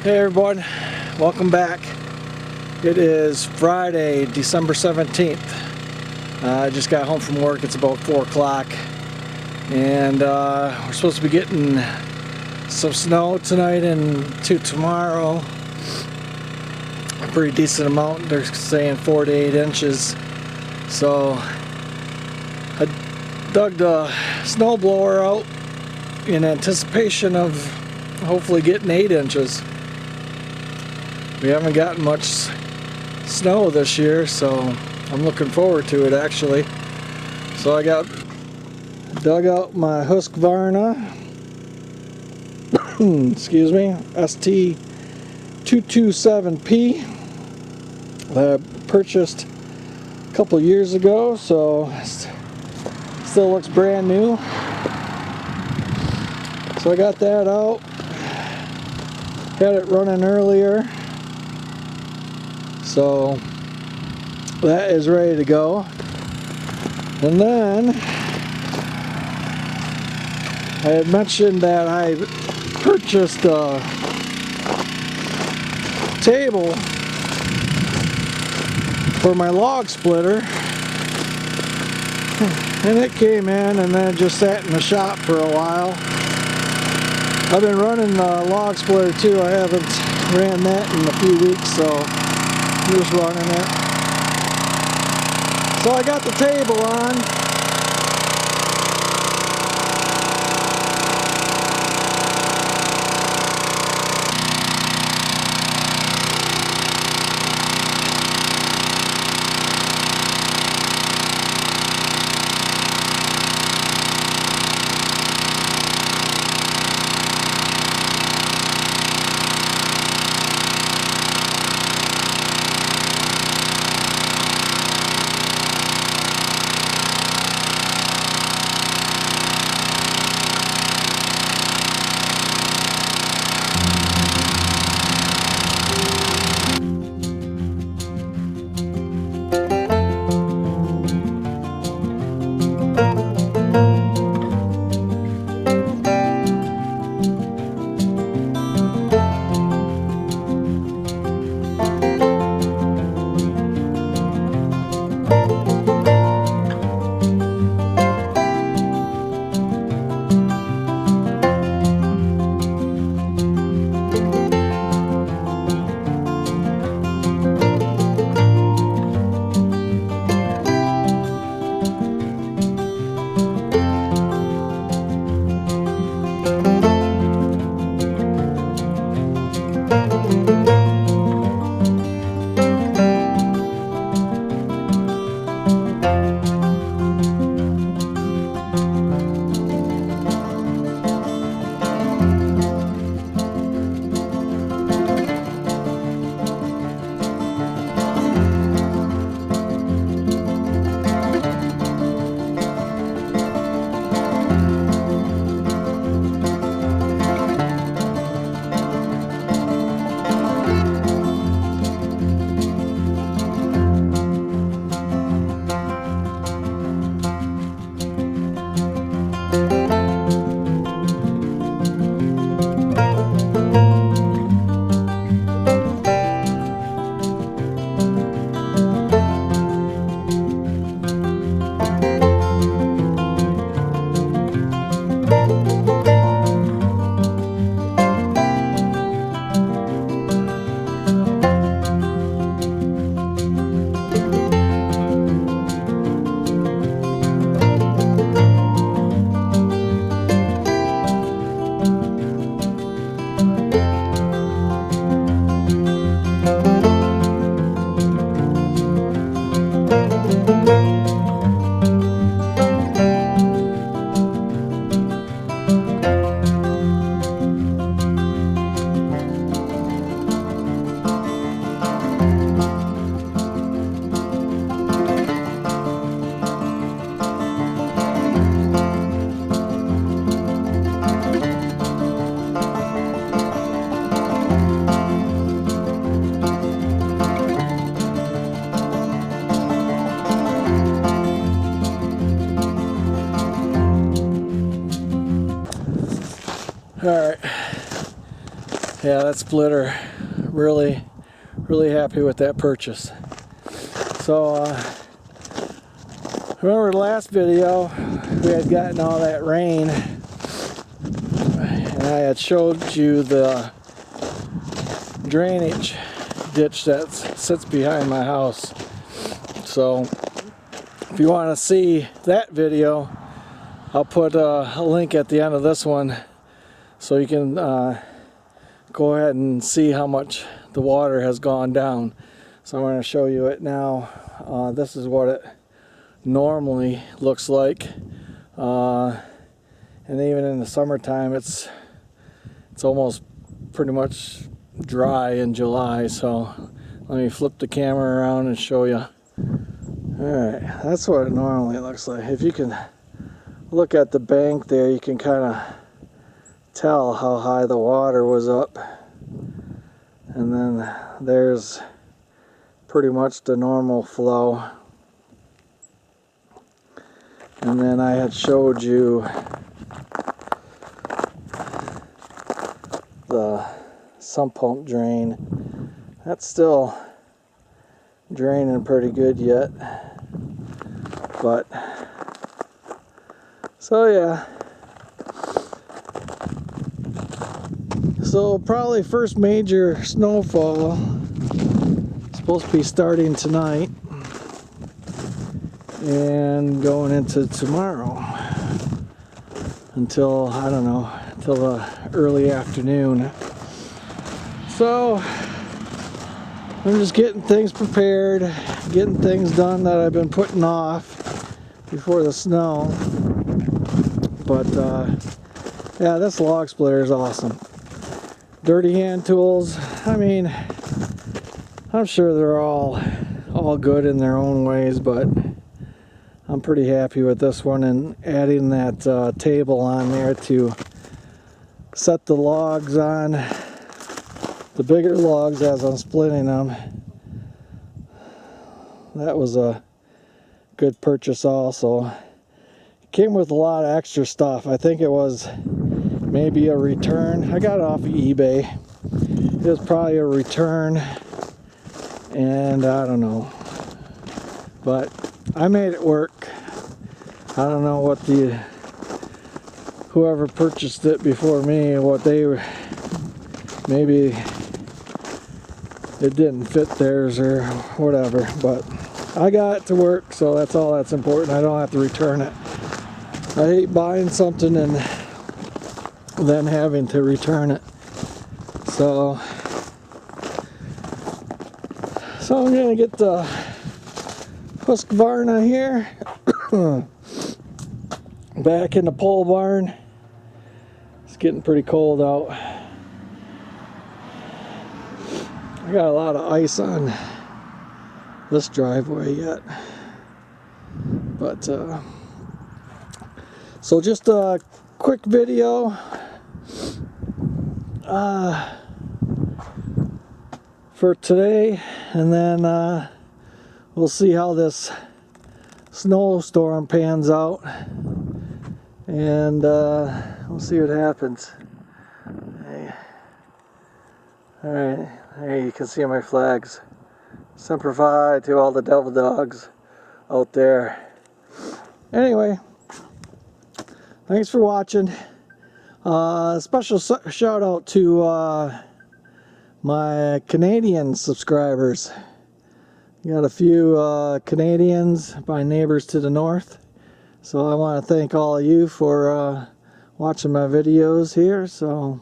Hey everyone, welcome back. It is Friday, December 17th. I just got home from work. It's about 4 o'clock and we're supposed to be getting some snow tonight and tomorrow. A pretty decent amount. They're saying 4 to 8 inches. So I dug the snowblower out in anticipation of hopefully getting 8 inches. We haven't gotten much snow this year, so I'm looking forward to it actually. So I dug out my Husqvarna, excuse me, ST227P that I purchased a couple years ago, so still looks brand new. So I got that out, had it running earlier. So that is ready to go. And then I had mentioned that I purchased a table for my log splitter, and it came in and then it just sat in the shop for a while. I've been running the log splitter too. I haven't ran that in a few weeks, so just running it. So I got the table on. Yeah, that splitter, really happy with that purchase. So remember the last video, we had gotten all that rain, and I had showed you the drainage ditch that sits behind my house. So if you want to see that video, I'll put a link at the end of this one so you can go ahead and see how much the water has gone down. So I'm going to show you it now. This is what it normally looks like, and even in the summertime it's almost pretty much dry in July. So let me flip the camera around and show you. Alright, that's what it normally looks like. If you can look at the bank there, you can kind of tell how high the water was up, and then there's pretty much the normal flow. And then I had showed you the sump pump drain. That's still draining pretty good yet, but so yeah. So probably first major snowfall supposed to be starting tonight and going into tomorrow until, I don't know, until the early afternoon. So I'm just getting things prepared, getting things done that I've been putting off before the snow. But yeah, this log splitter is awesome. Dirty hand tools, I mean, I'm sure they're all good in their own ways, but I'm pretty happy with this one, and adding that table on there to set the logs on, the bigger logs as I'm splitting them. That was a good purchase also. It came with a lot of extra stuff. I think it was maybe a return. I got it off of eBay. It was probably a return, and I don't know. But I made it work. I don't know what whoever purchased it before me, what they, maybe it didn't fit theirs or whatever, but I got it to work, so that's all that's important. I don't have to return it. I hate buying something and then having to return it. So I'm gonna get the Husqvarna here back in the pole barn. It's getting pretty cold out. I got a lot of ice on this driveway yet, but so just a quick video for today, and then we'll see how this snowstorm pans out, and we'll see what happens. Hey. All right, there you can see my flags. Semper Fi to all the devil dogs out there. Anyway, thanks for watching. Special shout out to my Canadian subscribers. Got a few Canadians, my neighbors to the north. So I want to thank all of you for watching my videos here. So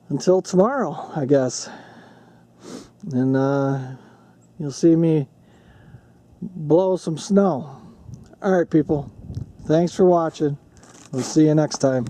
until tomorrow, I guess. And you'll see me blow some snow. Alright, people. Thanks for watching. We'll see you next time.